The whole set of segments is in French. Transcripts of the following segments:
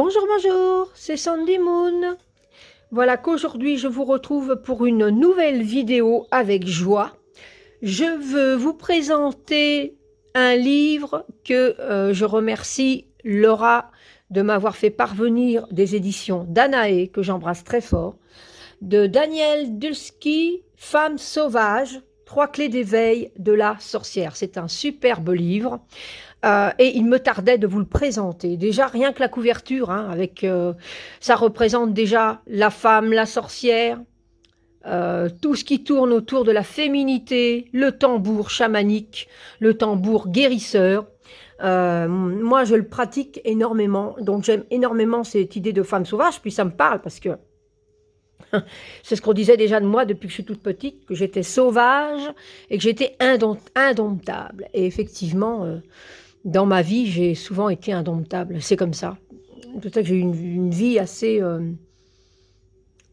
Bonjour, bonjour, c'est Sandy Moon. Voilà qu'aujourd'hui je vous retrouve pour une nouvelle vidéo avec joie. Je veux vous présenter un livre que je remercie Laura de m'avoir fait parvenir, des éditions Danae, que j'embrasse très fort, de Daniel Dulski, Femme sauvage, 3 clés d'éveil de la sorcière. C'est un superbe livre. Et il me tardait de vous le présenter. Déjà, rien que la couverture, hein, ça représente déjà la femme, la sorcière, tout ce qui tourne autour de la féminité, le tambour chamanique, le tambour guérisseur. Moi, je le pratique énormément, donc j'aime énormément cette idée de femme sauvage, puis ça me parle parce que c'est ce qu'on disait déjà de moi depuis que je suis toute petite, que j'étais sauvage et que j'étais indomptable. Et effectivement, dans ma vie, j'ai souvent été indomptable. C'est comme ça. C'est pour ça que j'ai eu une vie assez...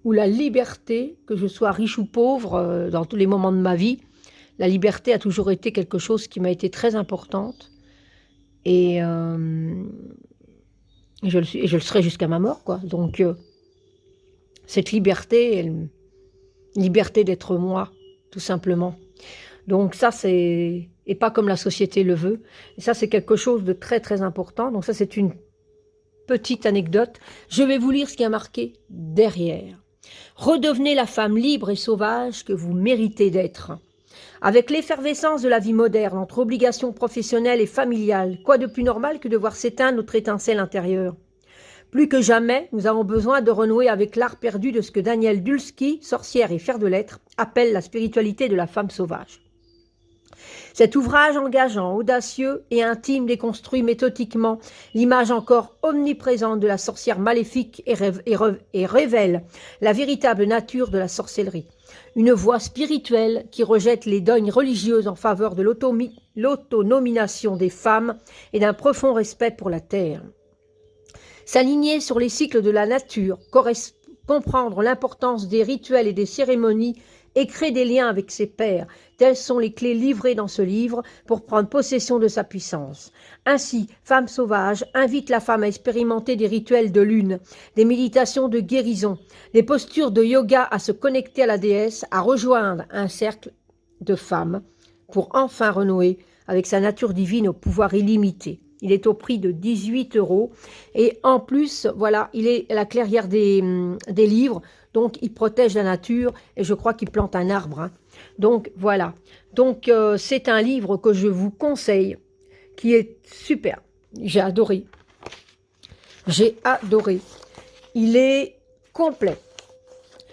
où la liberté, que je sois riche ou pauvre, dans tous les moments de ma vie, la liberté a toujours été quelque chose qui m'a été très importante. Et je le serai jusqu'à ma mort, quoi. Donc, cette liberté, liberté d'être moi, tout simplement. Donc ça, c'est... et pas comme la société le veut. Et ça, c'est quelque chose de très, très important. Donc ça, c'est une petite anecdote. Je vais vous lire ce qui a marqué derrière. Redevenez la femme libre et sauvage que vous méritez d'être. Avec l'effervescence de la vie moderne, entre obligations professionnelles et familiales, quoi de plus normal que de voir s'éteindre notre étincelle intérieure? Plus que jamais, nous avons besoin de renouer avec l'art perdu de ce que Daniel Dulski, sorcière et fer de lettres, appelle la spiritualité de la femme sauvage. Cet ouvrage engageant, audacieux et intime déconstruit méthodiquement l'image encore omniprésente de la sorcière maléfique et révèle la véritable nature de la sorcellerie. Une voie spirituelle qui rejette les dogmes religieuses en faveur de l'autonomination des femmes et d'un profond respect pour la terre. S'aligner sur les cycles de la nature, comprendre l'importance des rituels et des cérémonies et créer des liens avec ses pairs. Telles sont les clés livrées dans ce livre pour prendre possession de sa puissance. Ainsi, Femme sauvage invite la femme à expérimenter des rituels de lune, des méditations de guérison, des postures de yoga, à se connecter à la déesse, à rejoindre un cercle de femmes pour enfin renouer avec sa nature divine au pouvoir illimité. Il est au prix de 18 € et en plus, voilà, il est à la clairière des livres, donc il protège la nature et je crois qu'il plante un arbre. Hein. Donc voilà, donc c'est un livre que je vous conseille, qui est super. J'ai adoré. J'ai adoré. Il est complet.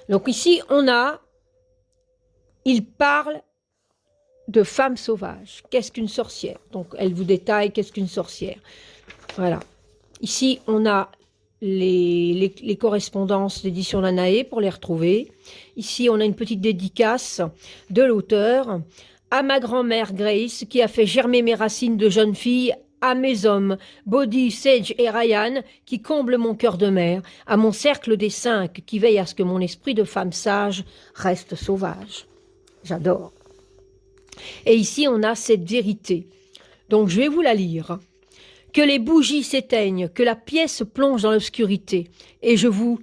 Donc ici, il parle de femme sauvage. Qu'est-ce qu'une sorcière? Donc, elle vous détaille qu'est-ce qu'une sorcière. Voilà. Ici, on a les correspondances d'édition Danae pour les retrouver. Ici, on a une petite dédicace de l'auteur à ma grand-mère Grace, qui a fait germer mes racines de jeune fille, à mes hommes, Bodhi, Sage et Ryan, qui comblent mon cœur de mère, à mon cercle des 5, qui veille à ce que mon esprit de femme sage reste sauvage. J'adore. Et ici, on a cette vérité. Donc, je vais vous la lire. Que les bougies s'éteignent, que la pièce plonge dans l'obscurité, et je vous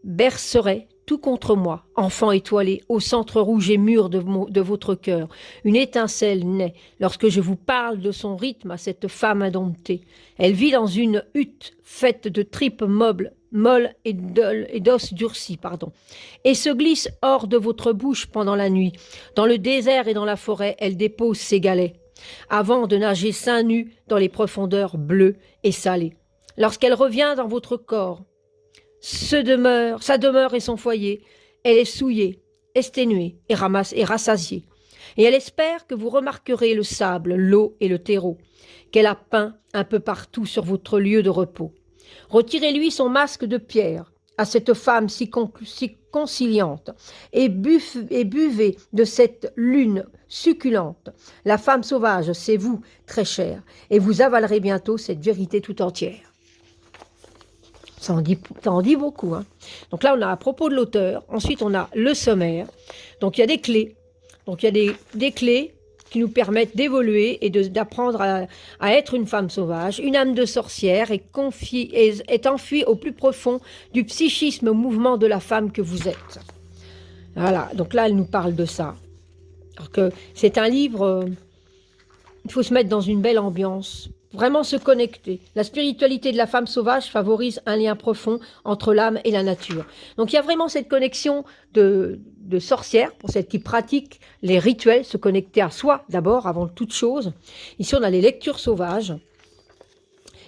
bercerai tout contre moi, enfant étoilé, au centre rouge et mûr de votre cœur. Une étincelle naît lorsque je vous parle de son rythme à cette femme indomptée. Elle vit dans une hutte faite de tripes molles et d'os durcis, et se glisse hors de votre bouche pendant la nuit. Dans le désert et dans la forêt, elle dépose ses galets, avant de nager seins nus dans les profondeurs bleues et salées. Lorsqu'elle revient dans votre corps, sa demeure et son foyer, elle est souillée, exténuée et rassasiée. Et elle espère que vous remarquerez le sable, l'eau et le terreau, qu'elle a peint un peu partout sur votre lieu de repos. Retirez-lui son masque de pierre, à cette femme si conciliante, et buvez de cette lune succulente. La femme sauvage, c'est vous, très chère, et vous avalerez bientôt cette vérité tout entière. Ça en dit beaucoup. Hein. Donc là, on a à propos de l'auteur. Ensuite, on a le sommaire. Donc, il y a des clés. Donc, il y a des clés qui nous permettent d'évoluer et d'apprendre à être une femme sauvage, une âme de sorcière est enfuie au plus profond du psychisme au mouvement de la femme que vous êtes. Voilà, donc là, elle nous parle de ça. Alors que c'est un livre, il faut se mettre dans une belle ambiance, vraiment se connecter. La spiritualité de la femme sauvage favorise un lien profond entre l'âme et la nature. Donc il y a vraiment cette connexion de sorcière, pour celles qui pratiquent les rituels, se connecter à soi d'abord, avant toute chose. Ici, on a les lectures sauvages.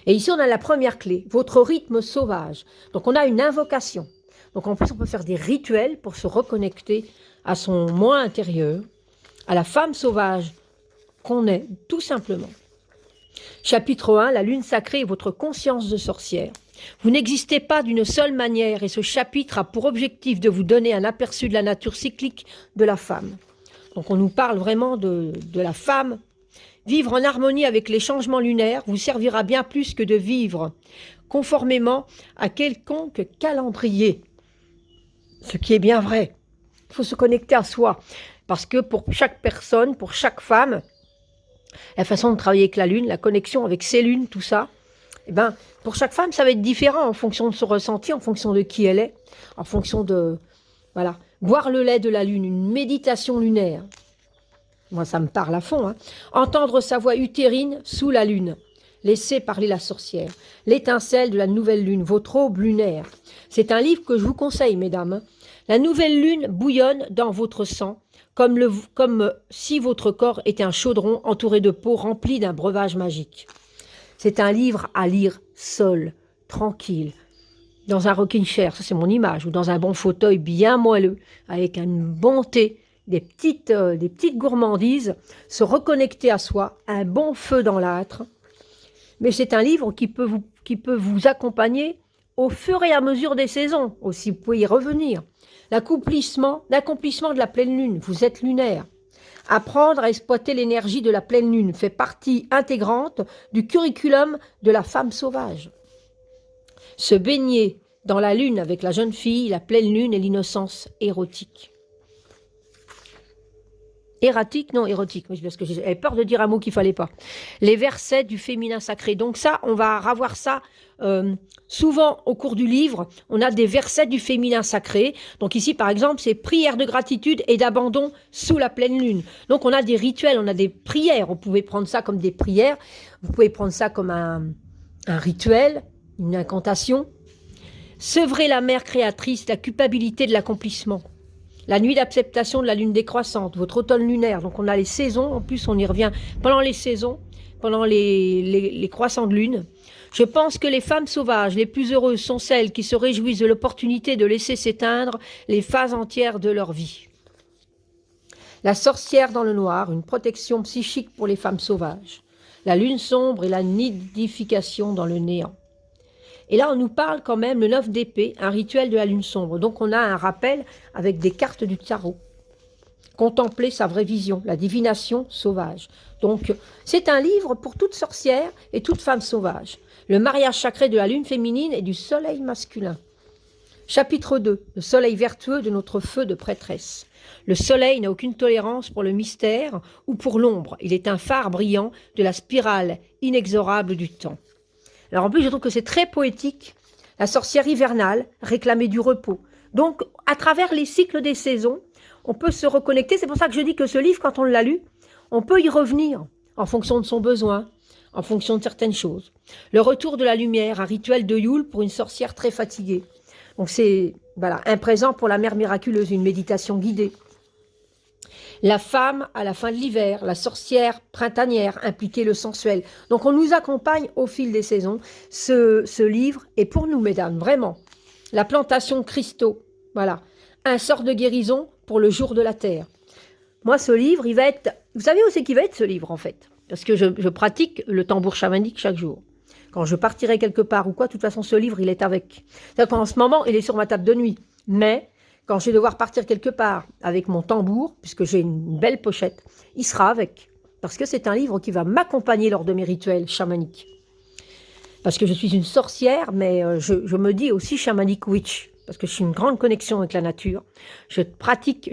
Et ici, on a la première clé, votre rythme sauvage. Donc on a une invocation. Donc en plus, on peut faire des rituels pour se reconnecter à son moi intérieur, à la femme sauvage qu'on est, tout simplement. Chapitre 1, la lune sacrée et votre conscience de sorcière. Vous n'existez pas d'une seule manière et ce chapitre a pour objectif de vous donner un aperçu de la nature cyclique de la femme. Donc on nous parle vraiment de la femme. Vivre en harmonie avec les changements lunaires vous servira bien plus que de vivre conformément à quelconque calendrier. Ce qui est bien vrai. Il faut se connecter à soi. Parce que pour chaque personne, pour chaque femme, la façon de travailler avec la lune, la connexion avec ses lunes, tout ça, eh ben, pour chaque femme, ça va être différent en fonction de son ressenti, en fonction de qui elle est, en fonction de... Voilà. Boire le lait de la lune, une méditation lunaire. Moi, ça me parle à fond. Hein. Entendre sa voix utérine sous la lune. Laissez parler la sorcière. L'étincelle de la nouvelle lune, votre aube lunaire. C'est un livre que je vous conseille, mesdames. La nouvelle lune bouillonne dans votre sang, comme si votre corps était un chaudron entouré de peau remplie d'un breuvage magique. C'est un livre à lire seul, tranquille, dans un rocking chair, ça c'est mon image, ou dans un bon fauteuil bien moelleux, avec une bonté, des petites gourmandises, se reconnecter à soi, un bon feu dans l'âtre. Mais c'est un livre qui peut vous accompagner au fur et à mesure des saisons, aussi vous pouvez y revenir. L'accomplissement de la pleine lune, vous êtes lunaire. Apprendre à exploiter l'énergie de la pleine lune fait partie intégrante du curriculum de la femme sauvage. Se baigner dans la lune avec la jeune fille, la pleine lune et l'innocence érotique. Ératique, non, érotique, oui, parce que j'avais peur de dire un mot qu'il ne fallait pas. Les versets du féminin sacré. Donc ça, on va revoir ça souvent au cours du livre. On a des versets du féminin sacré. Donc ici, par exemple, c'est prière de gratitude et d'abandon sous la pleine lune. Donc on a des rituels, on a des prières. On pouvait prendre ça comme des prières. Vous pouvez prendre ça comme un rituel, une incantation. Sevrer la mère créatrice, la culpabilité de l'accomplissement. La nuit d'acceptation de la lune décroissante, votre automne lunaire. Donc on a les saisons, en plus on y revient pendant les saisons, pendant les croissants de lune. Je pense que les femmes sauvages les plus heureuses sont celles qui se réjouissent de l'opportunité de laisser s'éteindre les phases entières de leur vie. La sorcière dans le noir, une protection psychique pour les femmes sauvages. La lune sombre et la nidification dans le néant. Et là, on nous parle quand même, le 9 d'épée, un rituel de la lune sombre. Donc, on a un rappel avec des cartes du tarot. Contempler sa vraie vision, la divination sauvage. Donc, c'est un livre pour toute sorcière et toute femme sauvage. Le mariage sacré de la lune féminine et du soleil masculin. Chapitre 2, le soleil vertueux de notre feu de prêtresse. Le soleil n'a aucune tolérance pour le mystère ou pour l'ombre. Il est un phare brillant de la spirale inexorable du temps. Alors en plus, je trouve que c'est très poétique. La sorcière hivernale réclamait du repos. Donc, à travers les cycles des saisons, on peut se reconnecter. C'est pour ça que je dis que ce livre, quand on l'a lu, on peut y revenir en fonction de son besoin, en fonction de certaines choses. Le retour de la lumière, un rituel de Yule pour une sorcière très fatiguée. Donc c'est un présent pour la mère miraculeuse, une méditation guidée. La femme à la fin de l'hiver, la sorcière printanière, impliquée le sensuel. Donc on nous accompagne au fil des saisons. Ce livre est pour nous, mesdames, vraiment. La plantation de cristaux, voilà. Un sort de guérison pour le jour de la terre. Moi, ce livre, il va être... Vous savez où c'est qu'il va être, ce livre, en fait? Parce que je pratique le tambour chamanique chaque jour. Quand je partirai quelque part ou quoi, de toute façon, ce livre, il est avec. C'est-à-dire qu'en ce moment, il est sur ma table de nuit. Mais... quand je vais devoir partir quelque part avec mon tambour, puisque j'ai une belle pochette, il sera avec. Parce que c'est un livre qui va m'accompagner lors de mes rituels chamaniques. Parce que je suis une sorcière, mais je me dis aussi shamanic witch. Parce que je suis une grande connexion avec la nature. Je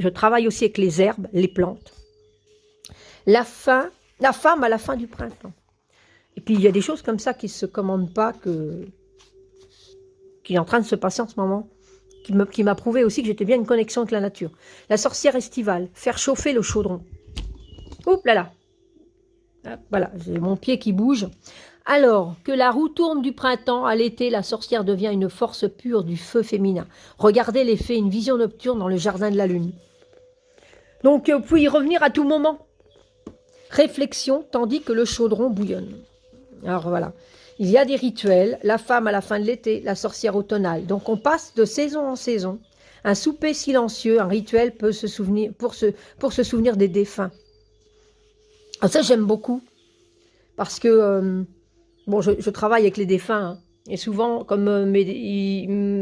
travaille aussi avec les herbes, les plantes. La femme à la fin du printemps. Et puis il y a des choses comme ça qui ne se commandent pas, qui est en train de se passer en ce moment, qui m'a prouvé aussi que j'étais bien une connexion avec la nature. La sorcière estivale, faire chauffer le chaudron. Oups là là. Voilà, j'ai mon pied qui bouge. Alors que la roue tourne du printemps à l'été, la sorcière devient une force pure du feu féminin. Regardez l'effet, une vision nocturne dans le jardin de la lune. Donc vous pouvez y revenir à tout moment. Réflexion, tandis que le chaudron bouillonne. Alors voilà, il y a des rituels, la femme à la fin de l'été, la sorcière automnale. Donc on passe de saison en saison. Un souper silencieux, un rituel peut se souvenir, pour se souvenir des défunts. Alors ça j'aime beaucoup, parce que bon, je travaille avec les défunts, hein, et souvent, comme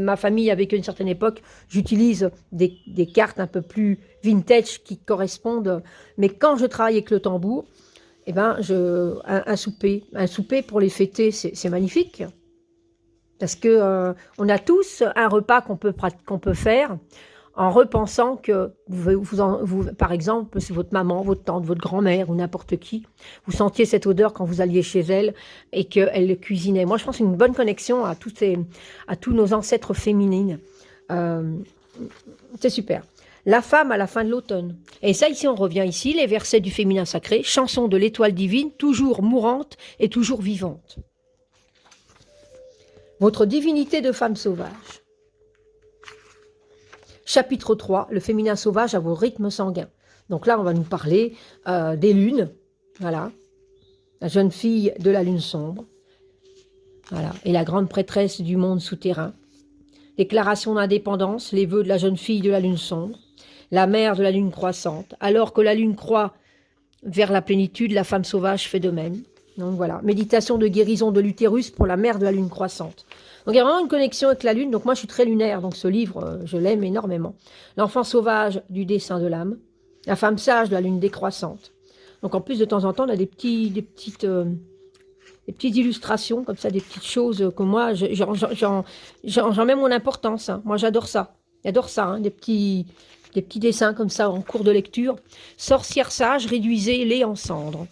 ma famille a vécu une certaine époque, j'utilise des cartes un peu plus vintage qui correspondent. Mais quand je travaille avec le tambour, eh ben, un souper pour les fêter, c'est magnifique. Parce que on a tous un repas qu'on peut faire en repensant que, par exemple, c'est votre maman, votre tante, votre grand-mère ou n'importe qui, vous sentiez cette odeur quand vous alliez chez elle et qu'elle cuisinait. Moi, je pense que c'est une bonne connexion à tous nos ancêtres féminines. C'est super. La femme à la fin de l'automne. Et ça, ici, on revient ici, les versets du féminin sacré, chanson de l'étoile divine, toujours mourante et toujours vivante. Votre divinité de femme sauvage. Chapitre 3, le féminin sauvage à vos rythmes sanguins. Donc là, on va nous parler des lunes. Voilà. La jeune fille de la lune sombre. Voilà. Et la grande prêtresse du monde souterrain. Déclaration d'indépendance, les vœux de la jeune fille de la lune sombre. La mère de la lune croissante. Alors que la lune croît vers la plénitude, la femme sauvage fait de même. Donc voilà. Méditation de guérison de l'utérus pour la mère de la lune croissante. Donc il y a vraiment une connexion avec la lune. Donc moi je suis très lunaire, donc ce livre je l'aime énormément. L'enfant sauvage du dessein de l'âme, la femme sage de la lune décroissante. Donc en plus de temps en temps on a des petites illustrations comme ça, des petites choses que moi j'en mets mon importance. Hein. Moi j'adore ça. J'adore ça, hein, des petits dessins comme ça en cours de lecture. Sorcière sage, réduisez-les en cendres.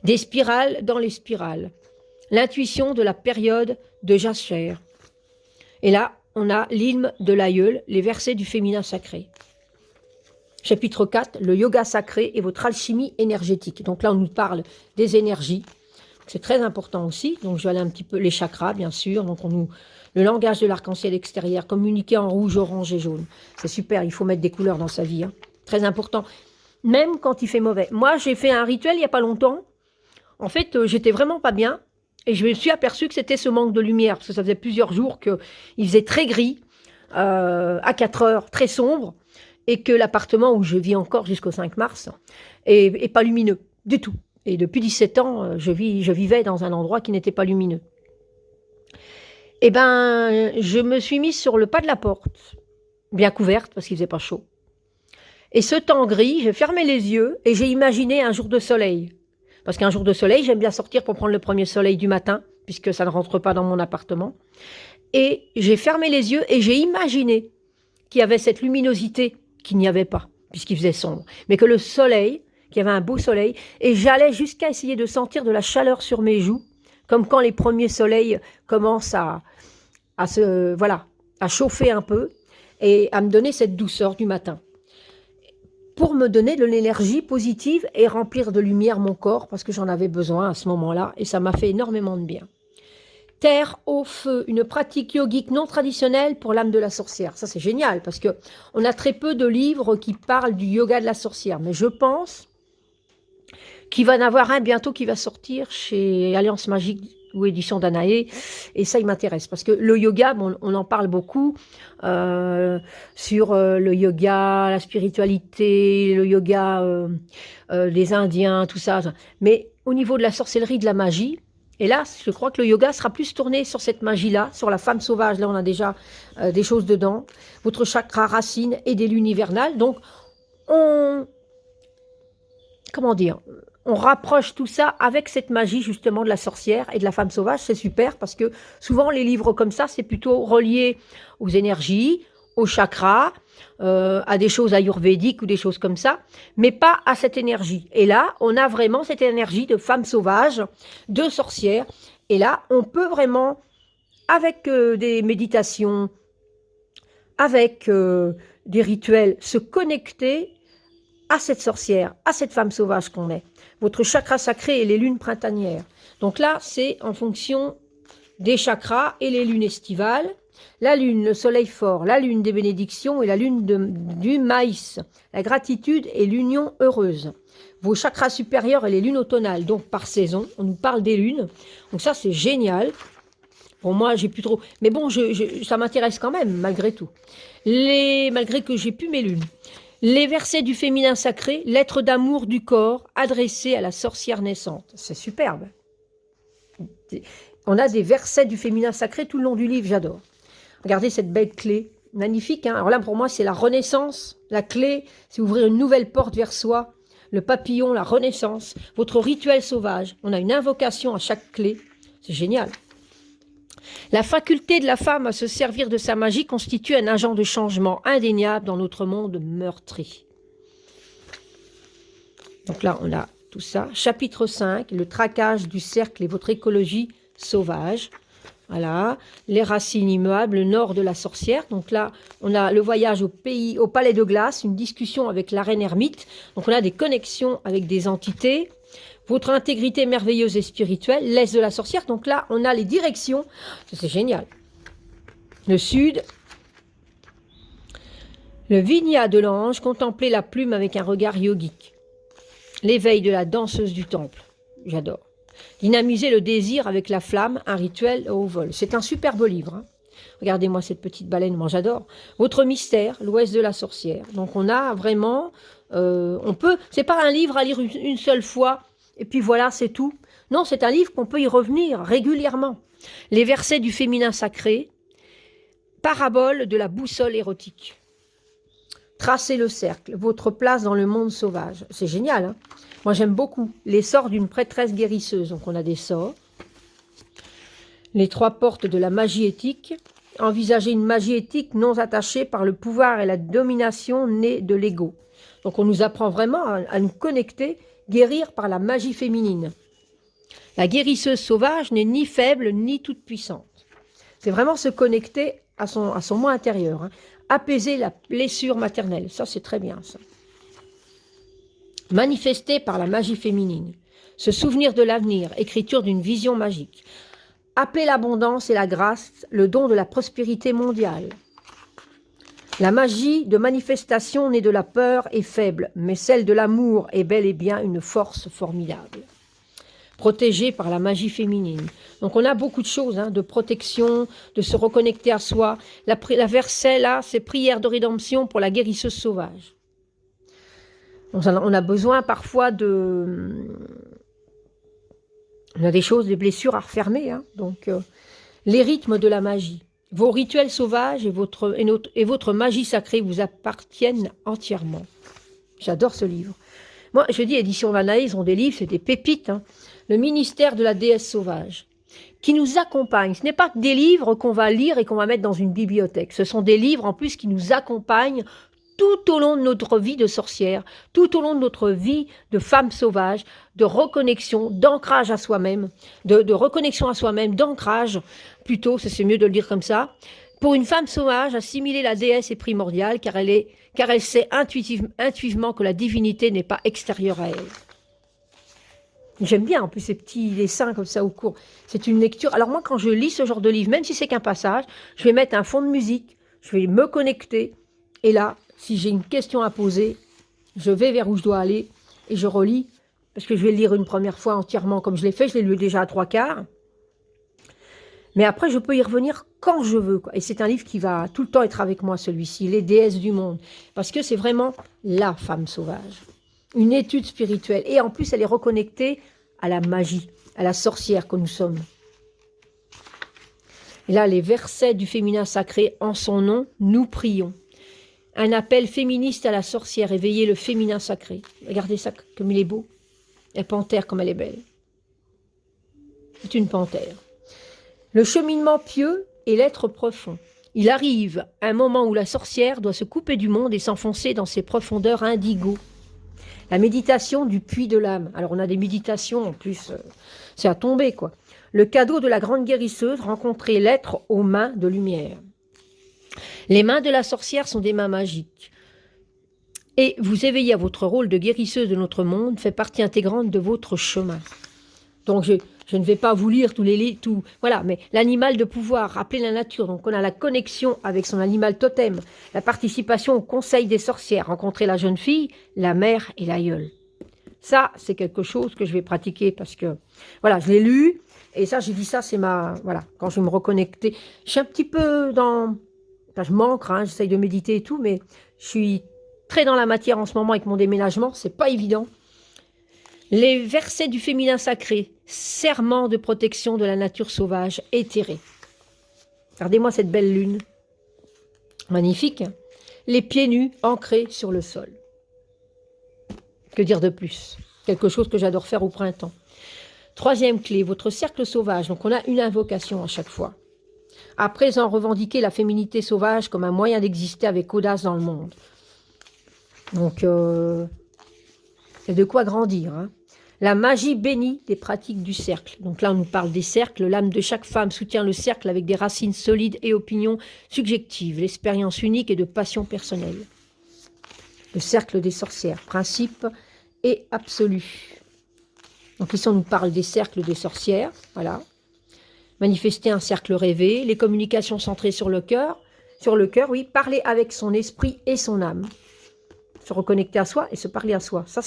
Des spirales dans les spirales. L'intuition de la période de Jasher. Et là, on a l'hymne de l'aïeul, les versets du féminin sacré. Chapitre 4, le yoga sacré et votre alchimie énergétique. Donc là, on nous parle des énergies. C'est très important aussi. Donc je vais aller un petit peu, les chakras, bien sûr. Donc le langage de l'arc-en-ciel extérieur, communiquer en rouge, orange et jaune. C'est super, il faut mettre des couleurs dans sa vie. Hein. Très important. Même quand il fait mauvais. Moi, j'ai fait un rituel il n'y a pas longtemps. En fait, j'étais vraiment pas bien. Et je me suis aperçue que c'était ce manque de lumière, parce que ça faisait plusieurs jours qu'il faisait très gris, à 4 heures, très sombre, et que l'appartement où je vis encore jusqu'au 5 mars est pas lumineux du tout. Et depuis 17 ans, je vivais dans un endroit qui n'était pas lumineux. Eh ben, je me suis mise sur le pas de la porte, bien couverte, parce qu'il faisait pas chaud. Et ce temps gris, j'ai fermé les yeux et j'ai imaginé un jour de soleil. Parce qu'un jour de soleil, j'aime bien sortir pour prendre le premier soleil du matin, puisque ça ne rentre pas dans mon appartement. Et j'ai fermé les yeux et j'ai imaginé qu'il y avait cette luminosité qu'il n'y avait pas, puisqu'il faisait sombre. Mais que le soleil, qu'il y avait un beau soleil, et j'allais jusqu'à essayer de sentir de la chaleur sur mes joues, comme quand les premiers soleils commencent à chauffer un peu, et à me donner cette douceur du matin. Pour me donner de l'énergie positive et remplir de lumière mon corps, parce que j'en avais besoin à ce moment-là, et ça m'a fait énormément de bien. Terre, eau, feu, une pratique yogique non traditionnelle pour l'âme de la sorcière. Ça, c'est génial, parce qu'on a très peu de livres qui parlent du yoga de la sorcière, mais je pense qu'il va y en avoir un bientôt qui va sortir chez Alliance Magique ou édition Danaé, et ça, il m'intéresse, parce que le yoga, bon, on en parle beaucoup, sur le yoga, la spiritualité, le yoga des Indiens, tout ça, mais au niveau de la sorcellerie, de la magie, hélas, je crois que le yoga sera plus tourné sur cette magie-là, sur la femme sauvage, là on a déjà des choses dedans, votre chakra racine et des lunes hivernales, donc on rapproche tout ça avec cette magie justement de la sorcière et de la femme sauvage, c'est super parce que souvent les livres comme ça, c'est plutôt relié aux énergies, aux chakras, à des choses ayurvédiques ou des choses comme ça, mais pas à cette énergie. Et là, on a vraiment cette énergie de femme sauvage, de sorcière. Et là, on peut vraiment, avec des méditations, avec des rituels, se connecter à cette sorcière, à cette femme sauvage qu'on est. Votre chakra sacré et les lunes printanières. Donc là, c'est en fonction des chakras et les lunes estivales. La lune, le soleil fort, la lune des bénédictions et la lune du maïs. La gratitude et l'union heureuse. Vos chakras supérieurs et les lunes automnales, donc par saison. On nous parle des lunes. Donc ça, c'est génial. Pour moi, j'ai plus trop... Mais bon, ça m'intéresse quand même, malgré tout. Malgré que j'ai plus mes lunes. Les versets du féminin sacré, lettres d'amour du corps adressées à la sorcière naissante. C'est superbe. On a des versets du féminin sacré tout le long du livre, j'adore. Regardez cette belle clé, magnifique. Hein. Alors là, pour moi, c'est la renaissance. La clé, c'est ouvrir une nouvelle porte vers soi. Le papillon, la renaissance. Votre rituel sauvage. On a une invocation à chaque clé. C'est génial. La faculté de la femme à se servir de sa magie constitue un agent de changement indéniable dans notre monde meurtri. Donc là, on a tout ça. Chapitre 5, le traquage du cercle et votre écologie sauvage. Voilà, les racines immuables, le nord de la sorcière. Donc là, on a le voyage au palais de glace, une discussion avec la reine ermite. Donc on a des connexions avec des entités. Votre intégrité merveilleuse et spirituelle, l'est de la sorcière. Donc là, on a les directions. C'est génial. Le sud. Le vinya de l'ange, contempler la plume avec un regard yogique. L'éveil de la danseuse du temple. J'adore. Dynamiser le désir avec la flamme, un rituel au vol. C'est un superbe livre. Hein. Regardez-moi cette petite baleine, moi j'adore. Votre mystère, l'ouest de la sorcière. Donc on a vraiment, on peut, c'est pas un livre à lire une seule fois, et puis voilà, c'est tout. Non, c'est un livre qu'on peut y revenir régulièrement. Les versets du féminin sacré, parabole de la boussole érotique. Tracez le cercle, votre place dans le monde sauvage. C'est génial, hein. Moi, j'aime beaucoup les sorts d'une prêtresse guérisseuse. Donc, on a des sorts. Les 3 portes de la magie éthique. Envisager une magie éthique non attachée par le pouvoir et la domination née de l'ego. Donc, on nous apprend vraiment à nous connecter, guérir par la magie féminine. La guérisseuse sauvage n'est ni faible ni toute puissante. C'est vraiment se connecter à son moi intérieur. Hein. Apaiser la blessure maternelle. Ça, c'est très bien, ça. Manifesté par la magie féminine, se souvenir de l'avenir, écriture d'une vision magique, appeler l'abondance et la grâce, le don de la prospérité mondiale. La magie de manifestation née de la peur est faible, mais celle de l'amour est bel et bien une force formidable. Protégée par la magie féminine. Donc on a beaucoup de choses, hein, de protection, de se reconnecter à soi. La verset là, c'est prière de rédemption pour la guérisseuse sauvage. On a besoin parfois de... On a des choses, des blessures à refermer. Hein. Donc, les rythmes de la magie. Vos rituels sauvages et votre magie sacrée vous appartiennent entièrement. J'adore ce livre. Moi, je dis, Édition Vanaï, ils ont des livres, c'est des pépites. Hein. Le ministère de la déesse sauvage, qui nous accompagne. Ce n'est pas que des livres qu'on va lire et qu'on va mettre dans une bibliothèque. Ce sont des livres, en plus, qui nous accompagnent tout au long de notre vie de sorcière, tout au long de notre vie de femme sauvage, de reconnexion, d'ancrage à soi-même, de reconnexion à soi-même, d'ancrage, plutôt, c'est mieux de le dire comme ça. Pour une femme sauvage, assimiler la déesse est primordial, car elle sait intuitivement que la divinité n'est pas extérieure à elle. J'aime bien, en plus, ces petits dessins comme ça au cours. C'est une lecture. Alors moi, quand je lis ce genre de livre, même si c'est qu'un passage, je vais mettre un fond de musique, je vais me connecter, et là, si j'ai une question à poser, je vais vers où je dois aller et je relis, parce que je vais le lire une première fois entièrement comme je l'ai fait, je l'ai lu déjà à 3/4. Mais après, je peux y revenir quand je veux. Quoi. Et c'est un livre qui va tout le temps être avec moi, celui-ci, Les déesses du monde. Parce que c'est vraiment la femme sauvage. Une étude spirituelle. Et en plus, elle est reconnectée à la magie, à la sorcière que nous sommes. Et là, les versets du féminin sacré, en son nom, nous prions. Un appel féministe à la sorcière, éveiller le féminin sacré. Regardez ça, comme il est beau. Et panthère, comme elle est belle. C'est une panthère. Le cheminement pieux et l'être profond. Il arrive un moment où la sorcière doit se couper du monde et s'enfoncer dans ses profondeurs indigo. La méditation du puits de l'âme. Alors on a des méditations en plus, c'est à tomber quoi. Le cadeau de la grande guérisseuse, rencontrer l'être aux mains de lumière. Les mains de la sorcière sont des mains magiques. Et vous éveiller à votre rôle de guérisseuse de notre monde fait partie intégrante de votre chemin. Donc je ne vais pas vous lire tous les livres, voilà, mais l'animal de pouvoir, rappeler la nature. Donc on a la connexion avec son animal totem, la participation au conseil des sorcières, rencontrer la jeune fille, la mère et l'aïeul. Ça, c'est quelque chose que je vais pratiquer parce que, voilà, je l'ai lu et ça, j'ai dit ça, c'est voilà, quand je vais me reconnecter. Je suis un petit peu dans, enfin, je manque, hein, j'essaye de méditer et tout, mais je suis très dans la matière en ce moment avec mon déménagement, c'est pas évident. Les versets du féminin sacré, serment de protection de la nature sauvage éthérée. Regardez-moi cette belle lune. Magnifique. Hein, les pieds nus ancrés sur le sol. Que dire de plus? Quelque chose que j'adore faire au printemps. Troisième clé, votre cercle sauvage. Donc on a une invocation à chaque fois. À présent, revendiquer la féminité sauvage comme un moyen d'exister avec audace dans le monde. Donc, c'est de quoi grandir. Hein. La magie bénie des pratiques du cercle. Donc là, on nous parle des cercles. L'âme de chaque femme soutient le cercle avec des racines solides et opinions subjectives. L'expérience unique et de passion personnelle. Le cercle des sorcières. Principe et absolu. Donc ici, on nous parle des cercles des sorcières. Voilà. Manifester un cercle rêvé. Les communications centrées sur le cœur. Sur le cœur, oui. Parler avec son esprit et son âme. Se reconnecter à soi et se parler à soi. Ça,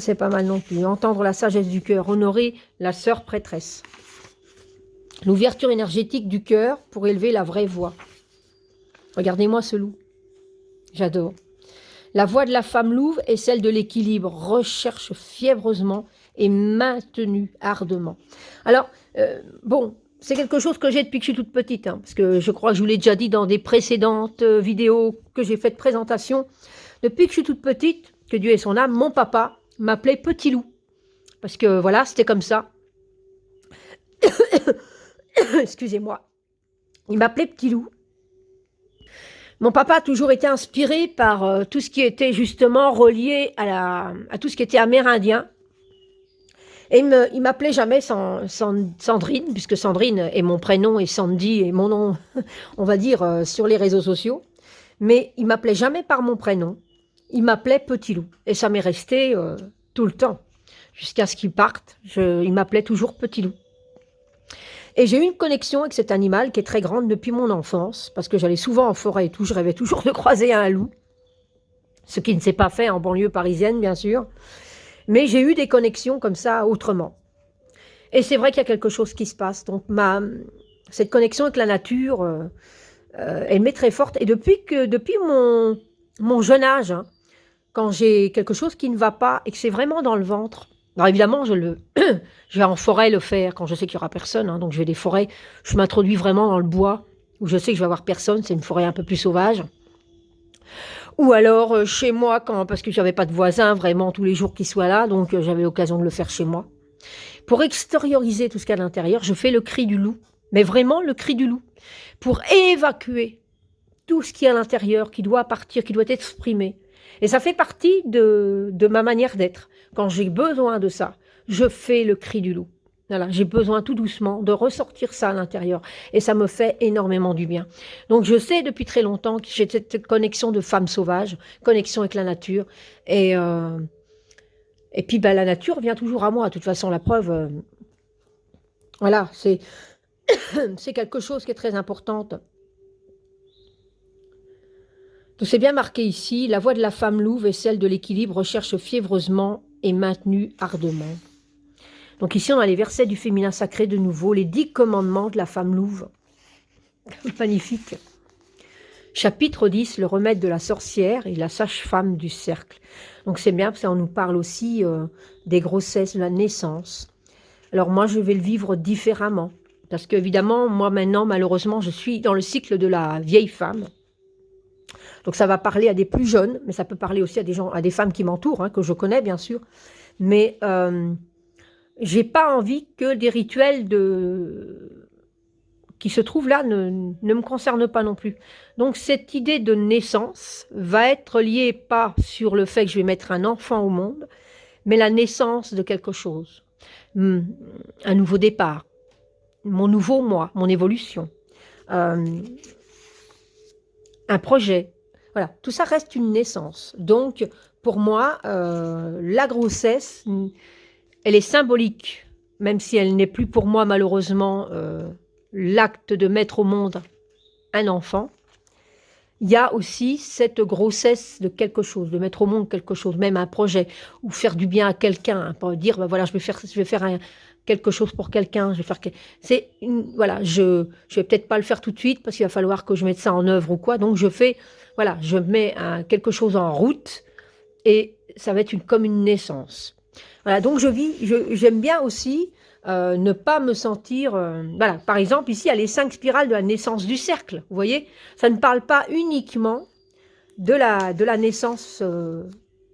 c'est pas mal non plus. Entendre la sagesse du cœur, honorer la sœur prêtresse. L'ouverture énergétique du cœur pour élever la vraie voix. Regardez-moi ce loup. J'adore. La voix de la femme louve est celle de l'équilibre, recherche fiévreusement et maintenue ardemment. Alors, bon, c'est quelque chose que j'ai depuis que je suis toute petite, hein, parce que je crois que je vous l'ai déjà dit dans des précédentes vidéos que j'ai fait de présentation. Depuis que je suis toute petite, que Dieu ait son âme, mon papa m'appelait Petit Loup. Parce que voilà, c'était comme ça. Excusez-moi. Il m'appelait Petit Loup. Mon papa a toujours été inspiré par tout ce qui était justement relié à tout ce qui était amérindien. Et il m'appelait jamais Sandrine, puisque Sandrine est mon prénom et Sandy est mon nom, on va dire, sur les réseaux sociaux. Mais il m'appelait jamais par mon prénom. Il m'appelait Petit Loup. Et ça m'est resté tout le temps. Jusqu'à ce qu'il parte, il m'appelait toujours Petit Loup. Et j'ai eu une connexion avec cet animal qui est très grande depuis mon enfance, parce que j'allais souvent en forêt et tout, je rêvais toujours de croiser un loup. Ce qui ne s'est pas fait en banlieue parisienne, bien sûr. Mais j'ai eu des connexions comme ça, autrement. Et c'est vrai qu'il y a quelque chose qui se passe. Donc cette connexion avec la nature, elle m'est très forte. Et depuis mon jeune âge, hein, quand j'ai quelque chose qui ne va pas et que c'est vraiment dans le ventre, alors évidemment, je vais en forêt le faire quand je sais qu'il n'y aura personne. Hein, donc je vais des forêts, je m'introduis vraiment dans le bois où je sais que je vais avoir personne. C'est une forêt un peu plus sauvage. Ou alors chez moi, parce que j'avais pas de voisins vraiment tous les jours qui soient là, donc j'avais l'occasion de le faire chez moi. Pour extérioriser tout ce qu'il y a à l'intérieur, je fais le cri du loup, mais vraiment le cri du loup, pour évacuer tout ce qui est à l'intérieur, qui doit partir, qui doit être exprimé. Et ça fait partie de ma manière d'être. Quand j'ai besoin de ça, je fais le cri du loup. Voilà, j'ai besoin tout doucement de ressortir ça à l'intérieur. Et ça me fait énormément du bien. Donc je sais depuis très longtemps que j'ai cette connexion de femme sauvage, connexion avec la nature. Et puis la nature vient toujours à moi. De toute façon, la preuve, voilà, c'est quelque chose qui est très importante. Donc c'est bien marqué ici, la voix de la femme louve et celle de l'équilibre recherche fiévreusement et maintenue ardemment. Donc ici, on a les versets du féminin sacré de nouveau, les 10 commandements de la femme louve. Magnifique. Chapitre 10, le remède de la sorcière et la sage-femme du cercle. Donc c'est bien, parce qu'on nous parle aussi des grossesses, de la naissance. Alors moi, je vais le vivre différemment. Parce qu'évidemment, moi maintenant, malheureusement, je suis dans le cycle de la vieille femme. Donc ça va parler à des plus jeunes, mais ça peut parler aussi à des gens, à des femmes qui m'entourent, hein, que je connais bien sûr. Mais j'ai pas envie que des rituels qui se trouve là ne me concerne pas non plus. Donc cette idée de naissance va être liée pas sur le fait que je vais mettre un enfant au monde, mais la naissance de quelque chose. Un nouveau départ, mon nouveau moi, mon évolution, un projet. Voilà, tout ça reste une naissance. Donc pour moi, la grossesse, elle est symbolique, même si elle n'est plus pour moi malheureusement l'acte de mettre au monde un enfant. Il y a aussi cette grossesse de quelque chose, de mettre au monde quelque chose, même un projet, ou faire du bien à quelqu'un, hein, dire ben voilà, je vais faire quelque chose pour quelqu'un, voilà, je vais peut-être pas le faire tout de suite parce qu'il va falloir que je mette ça en œuvre ou quoi, donc voilà, je mets quelque chose en route et ça va être comme une naissance. Voilà, donc j'aime bien aussi ne pas me sentir... voilà, par exemple, ici, il y a les 5 spirales de la naissance du cercle, vous voyez. Ça ne parle pas uniquement de la naissance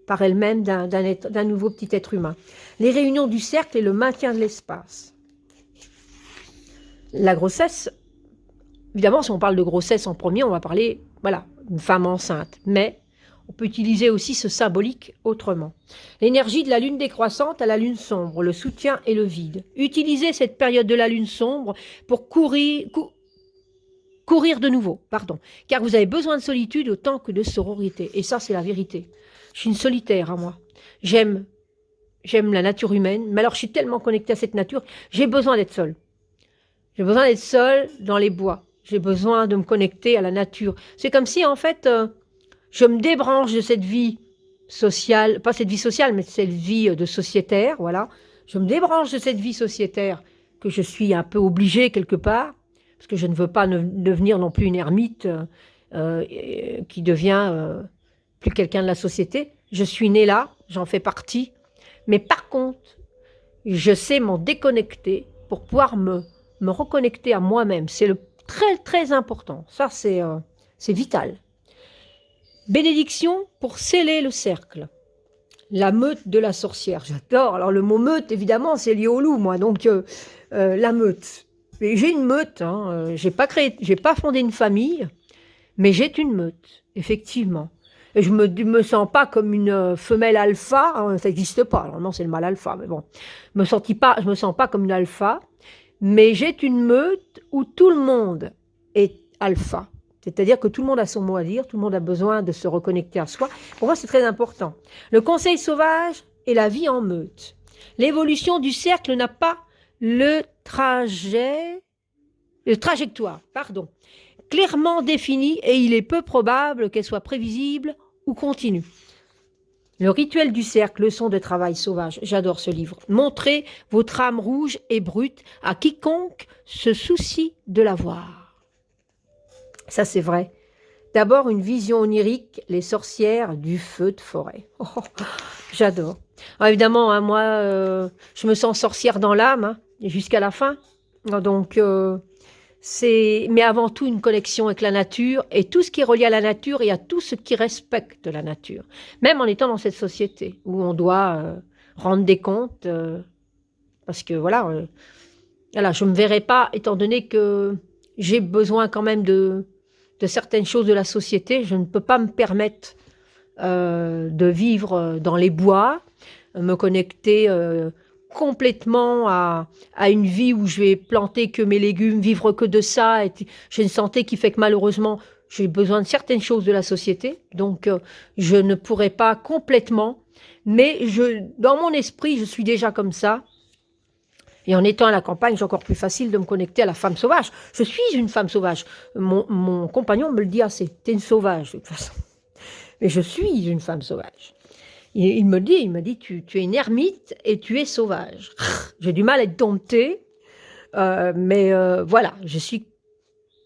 par elle-même d'un nouveau petit être humain. Les réunions du cercle et le maintien de l'espace. La grossesse, évidemment, si on parle de grossesse en premier, on va parler, voilà, d'une femme enceinte. Mais on peut utiliser aussi ce symbolique autrement. L'énergie de la lune décroissante à la lune sombre, le soutien et le vide. Utilisez cette période de la lune sombre pour courir de nouveau, car vous avez besoin de solitude autant que de sororité. Et ça, c'est la vérité. Je suis une solitaire à moi. J'aime la nature humaine, mais alors je suis tellement connectée à cette nature, j'ai besoin d'être seule. J'ai besoin d'être seule dans les bois. J'ai besoin de me connecter à la nature. C'est comme si, en fait... je me débranche de cette vie sociale, pas cette vie sociale, mais cette vie de sociétaire, voilà. Je me débranche de cette vie sociétaire que je suis un peu obligée quelque part, parce que je ne veux pas devenir non plus une ermite qui devient plus quelqu'un de la société. Je suis née là, j'en fais partie, mais par contre, je sais m'en déconnecter pour pouvoir me reconnecter à moi-même. C'est très, très important. Ça, c'est vital. Bénédiction pour sceller le cercle. La meute de la sorcière. J'adore. Alors le mot meute, évidemment, c'est lié au loup, moi. Donc la meute. J'ai une meute. Hein. J'ai pas fondé une famille, mais j'ai une meute, effectivement. Et je me sens pas comme une femelle alpha. Hein, ça n'existe pas. Normalement, c'est le mâle alpha, mais bon. Je me sens pas comme une alpha, mais j'ai une meute où tout le monde est alpha. C'est-à-dire que tout le monde a son mot à dire, tout le monde a besoin de se reconnecter à soi. Pour moi, c'est très important. Le conseil sauvage et la vie en meute. L'évolution du cercle n'a pas le trajectoire, clairement définie et il est peu probable qu'elle soit prévisible ou continue. Le rituel du cercle, leçon de travail sauvage. J'adore ce livre. Montrez votre âme rouge et brute à quiconque se soucie de la voir. Ça, c'est vrai. D'abord, une vision onirique, les sorcières du feu de forêt. Oh, j'adore. Alors, évidemment, hein, moi, je me sens sorcière dans l'âme, hein, jusqu'à la fin. Donc, mais avant tout une connexion avec la nature et tout ce qui est relié à la nature et à tout ce qui respecte la nature. Même en étant dans cette société où on doit rendre des comptes, parce que voilà, je ne me verrai pas, étant donné que j'ai besoin quand même de certaines choses de la société, je ne peux pas me permettre de vivre dans les bois, me connecter complètement à une vie où je vais planter que mes légumes, vivre que de ça. Et j'ai une santé qui fait que malheureusement, j'ai besoin de certaines choses de la société. Donc, je ne pourrai pas complètement, mais dans mon esprit, je suis déjà comme ça. Et en étant à la campagne, c'est encore plus facile de me connecter à la femme sauvage. Je suis une femme sauvage. Mon compagnon me le dit assez. T'es une sauvage, de toute façon. Mais je suis une femme sauvage. Il me dit, tu es une ermite et tu es sauvage. J'ai du mal à être domptée. Mais voilà,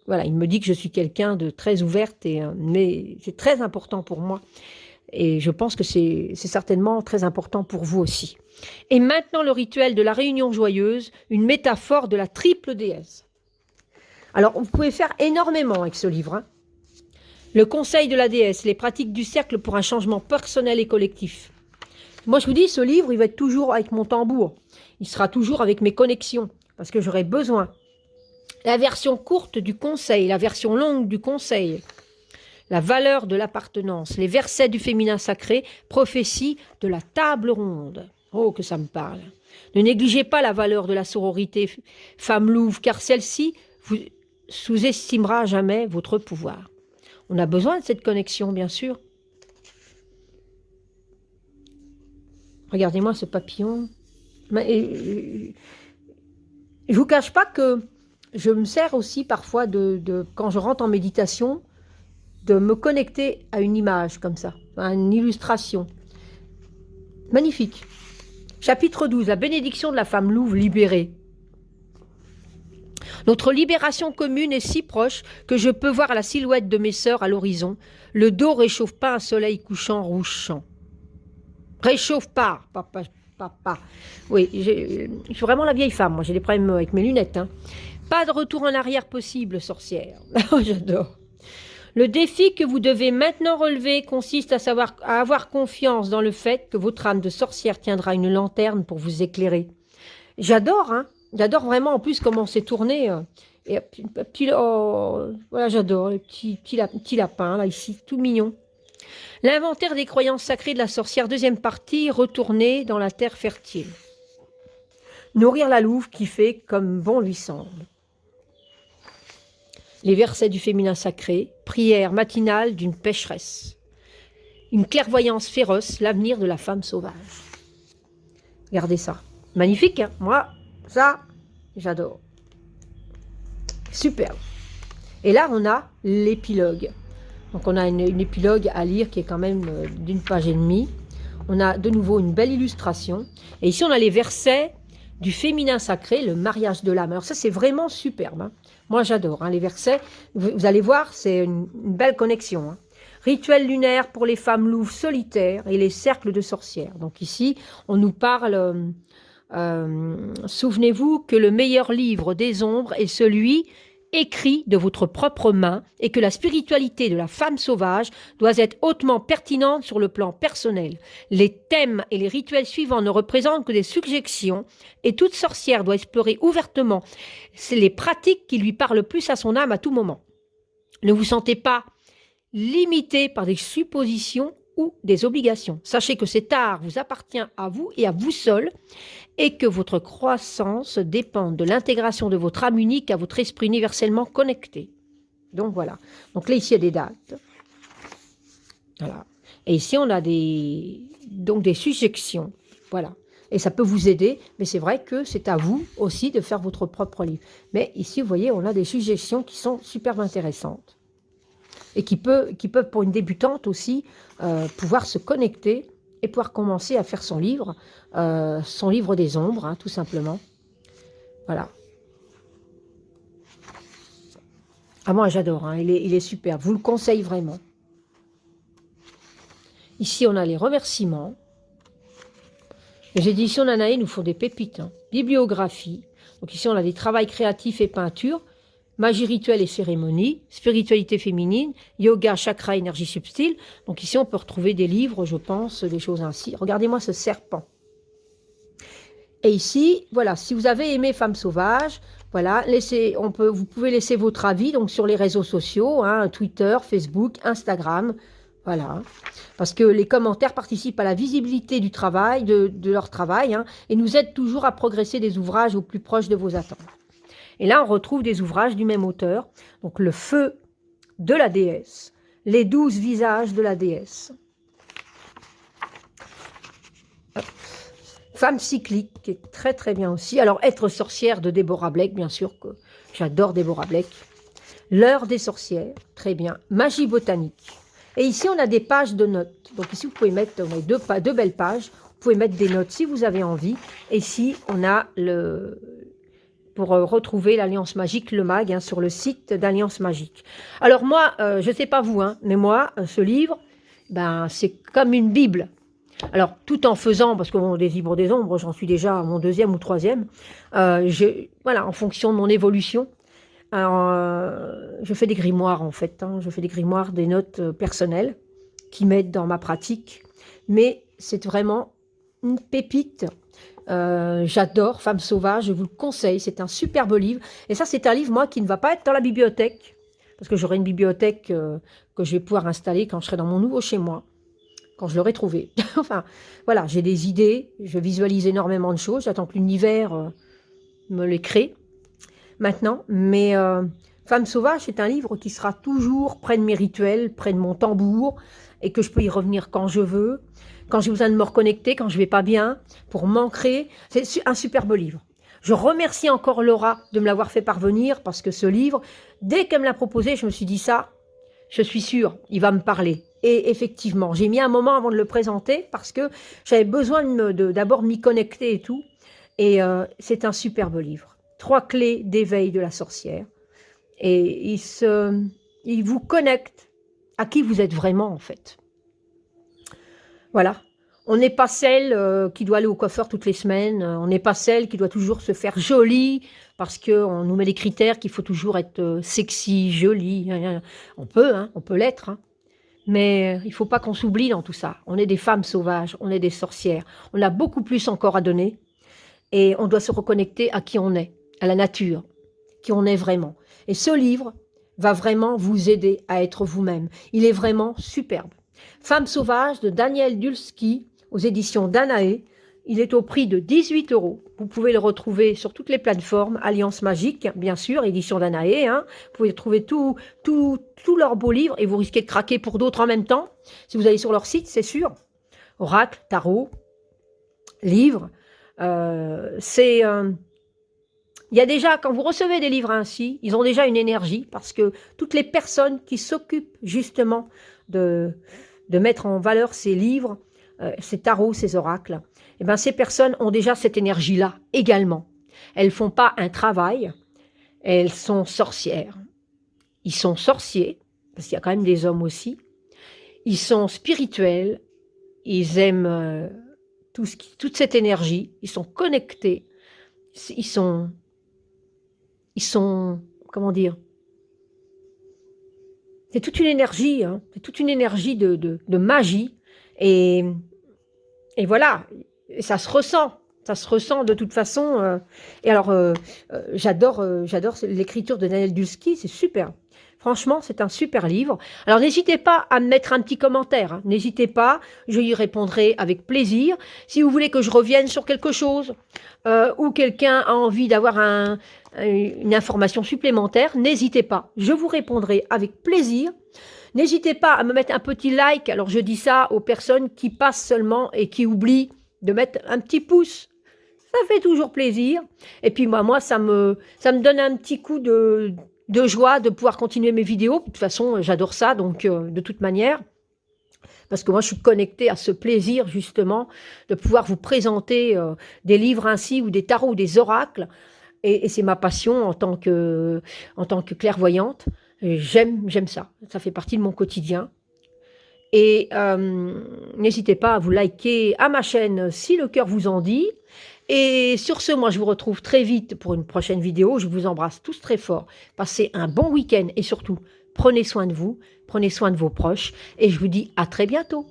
voilà, il me dit que je suis quelqu'un de très ouverte. Mais c'est très important pour moi. Et je pense que c'est certainement très important pour vous aussi. Et maintenant, le rituel de la réunion joyeuse, une métaphore de la triple déesse. Alors, vous pouvez faire énormément avec ce livre. Hein. Le conseil de la déesse, les pratiques du cercle pour un changement personnel et collectif. Moi, je vous dis, ce livre, il va être toujours avec mon tambour. Il sera toujours avec mes connexions, parce que j'aurai besoin La version courte du conseil, la version longue du conseil. La valeur de l'appartenance, les versets du féminin sacré, prophétie de la table ronde. Oh, que ça me parle. Ne négligez pas la valeur de la sororité femme louve, car celle-ci vous sous-estimera jamais votre pouvoir. On a besoin de cette connexion, bien sûr. Regardez-moi ce papillon. Je ne vous cache pas que je me sers aussi parfois quand je rentre en méditation, de me connecter à une image comme ça, à une illustration. Magnifique. Chapitre 12, la bénédiction de la femme louve libérée. Notre libération commune est si proche que je peux voir la silhouette de mes sœurs à l'horizon. Le dos réchauffe pas un soleil couchant rougeant. Réchauffe pas, papa, papa. Oui, je suis vraiment la vieille femme, moi j'ai des problèmes avec mes lunettes. Hein. Pas de retour en arrière possible, sorcière. J'adore. Le défi que vous devez maintenant relever consiste à avoir confiance dans le fait que votre âme de sorcière tiendra une lanterne pour vous éclairer. J'adore, hein. J'adore vraiment en plus comment c'est tourné. Et voilà, j'adore les petits lapins là ici, tout mignon. L'inventaire des croyances sacrées de la sorcière, deuxième partie, retourner dans la terre fertile. Nourrir la louve qui fait comme bon lui semble. Les versets du féminin sacré, prière matinale d'une pécheresse. Une clairvoyance féroce, l'avenir de la femme sauvage. Regardez ça. Magnifique, hein? Moi, ça, j'adore. Superbe. Et là, on a l'épilogue. Donc, on a une épilogue à lire qui est quand même d'une page et demie. On a de nouveau une belle illustration. Et ici, on a les versets du féminin sacré, le mariage de l'âme. Alors ça, c'est vraiment superbe. Hein. Moi, j'adore hein, les versets. Vous allez voir, c'est une belle connexion. Hein. Rituel lunaire pour les femmes louves solitaires et les cercles de sorcières. Donc ici, on nous parle... souvenez-vous que le meilleur livre des ombres est celui écrit de votre propre main et que la spiritualité de la femme sauvage doit être hautement pertinente sur le plan personnel. Les thèmes et les rituels suivants ne représentent que des suggestions et toute sorcière doit explorer ouvertement les pratiques qui lui parlent plus à son âme à tout moment. Ne vous sentez pas limité par des suppositions ou des obligations. Sachez que cet art vous appartient à vous et à vous seul et que votre croissance dépend de l'intégration de votre âme unique à votre esprit universellement connecté. Donc voilà. Donc là, ici, il y a des dates. Voilà. Et ici, on a des suggestions. Voilà. Et ça peut vous aider, mais c'est vrai que c'est à vous aussi de faire votre propre livre. Mais ici, vous voyez, on a des suggestions qui sont super intéressantes. Et qui peuvent, pour une débutante aussi, pouvoir se connecter et pouvoir commencer à faire son livre des ombres, hein, tout simplement. Voilà. Ah, moi, j'adore, hein, il est super. Je vous le conseille vraiment. Ici, on a les remerciements. Les éditions Nanaé nous font des pépites. Hein. Bibliographie. Donc ici, on a des travaux créatifs et peintures. Magie rituelle et cérémonie, spiritualité féminine, yoga, chakra, énergie subtile. Donc ici, on peut retrouver des livres, je pense, des choses ainsi. Regardez-moi ce serpent. Et ici, voilà, si vous avez aimé Femme Sauvage, voilà, vous pouvez laisser votre avis donc sur les réseaux sociaux, hein, Twitter, Facebook, Instagram, voilà. Parce que les commentaires participent à la visibilité du travail, de leur travail, hein, et nous aident toujours à progresser des ouvrages au plus proche de vos attentes. Et là, on retrouve des ouvrages du même auteur. Donc, le feu de la déesse, les 12 visages de la déesse. Femme cyclique, qui est très très bien aussi. Alors, Être sorcière de Deborah Blake, bien sûr, que j'adore Deborah Blake. L'heure des sorcières, très bien. Magie botanique. Et ici, on a des pages de notes. Donc ici, vous pouvez mettre, on a deux belles pages. Vous pouvez mettre des notes si vous avez envie. Et ici, on a pour retrouver l'Alliance Magique, le mag, hein, sur le site d'Alliance Magique. Alors moi, je ne sais pas vous, hein, mais moi, ce livre, ben, c'est comme une Bible. Alors, tout en faisant, parce que bon, des livres des ombres, j'en suis déjà à mon 2e ou 3e, voilà, en fonction de mon évolution, je fais des grimoires en fait, hein, je fais des grimoires, des notes personnelles qui m'aident dans ma pratique, mais c'est vraiment une pépite. J'adore Femme sauvage, je vous le conseille, c'est un superbe livre. Et ça, c'est un livre, moi, qui ne va pas être dans la bibliothèque, parce que j'aurai une bibliothèque que je vais pouvoir installer quand je serai dans mon nouveau chez moi, quand je l'aurai trouvé. Enfin, voilà, j'ai des idées, je visualise énormément de choses, j'attends que l'univers me les crée maintenant. Mais Femme sauvage, c'est un livre qui sera toujours près de mes rituels, près de mon tambour, et que je peux y revenir quand je veux, quand j'ai besoin de me reconnecter, quand je vais pas bien, pour m'ancrer. C'est un superbe livre. Je remercie encore Laura de me l'avoir fait parvenir, parce que ce livre, dès qu'elle me l'a proposé, je me suis dit ça, je suis sûre, il va me parler. Et effectivement, j'ai mis un moment avant de le présenter, parce que j'avais besoin d'abord de m'y connecter et tout. Et c'est un superbe livre. 3 clés d'éveil de la sorcière. Et il vous connecte à qui vous êtes vraiment, en fait. Voilà. On n'est pas celle qui doit aller au coiffeur toutes les semaines. On n'est pas celle qui doit toujours se faire jolie parce qu'on nous met des critères qu'il faut toujours être sexy, jolie. On peut l'être. Hein. Mais il ne faut pas qu'on s'oublie dans tout ça. On est des femmes sauvages, on est des sorcières. On a beaucoup plus encore à donner. Et on doit se reconnecter à qui on est, à la nature, qui on est vraiment. Et ce livre va vraiment vous aider à être vous-même. Il est vraiment superbe. Femme sauvage de Daniel Dulski aux éditions Danaé. Il est au prix de 18 €. Vous pouvez le retrouver sur toutes les plateformes. Alliance Magique, bien sûr, édition Danaé. Hein. Vous pouvez trouver tous leurs beaux livres et vous risquez de craquer pour d'autres en même temps. Si vous allez sur leur site, c'est sûr. Oracle, tarot, livres. Il y a déjà, quand vous recevez des livres ainsi, ils ont déjà une énergie parce que toutes les personnes qui s'occupent justement de mettre en valeur ces livres, ces tarots, ces oracles, eh ben, ces personnes ont déjà cette énergie-là également. Elles ne font pas un travail, elles sont sorcières. Ils sont sorciers, parce qu'il y a quand même des hommes aussi. Ils sont spirituels, ils aiment toute cette énergie, ils sont connectés, ils sont comment dire, c'est toute une énergie, hein, c'est toute une énergie de magie, et voilà, et ça se ressent de toute façon. Et alors, j'adore l'écriture de Daniel Dulski, c'est super. Franchement, c'est un super livre. Alors, n'hésitez pas à me mettre un petit commentaire. Hein. N'hésitez pas, je y répondrai avec plaisir. Si vous voulez que je revienne sur quelque chose ou quelqu'un a envie d'avoir une information supplémentaire, n'hésitez pas. Je vous répondrai avec plaisir. N'hésitez pas à me mettre un petit like. Alors, je dis ça aux personnes qui passent seulement et qui oublient de mettre un petit pouce. Ça fait toujours plaisir. Et puis, moi ça me donne un petit coup de joie de pouvoir continuer mes vidéos. De toute façon, j'adore ça, donc de toute manière. Parce que moi, je suis connectée à ce plaisir, justement, de pouvoir vous présenter des livres ainsi, ou des tarots, ou des oracles. Et c'est ma passion en tant que clairvoyante. J'aime ça. Ça fait partie de mon quotidien. Et n'hésitez pas à vous liker à ma chaîne si le cœur vous en dit. Et sur ce, moi, je vous retrouve très vite pour une prochaine vidéo. Je vous embrasse tous très fort. Passez un bon week-end et surtout, prenez soin de vous, prenez soin de vos proches. Et je vous dis à très bientôt.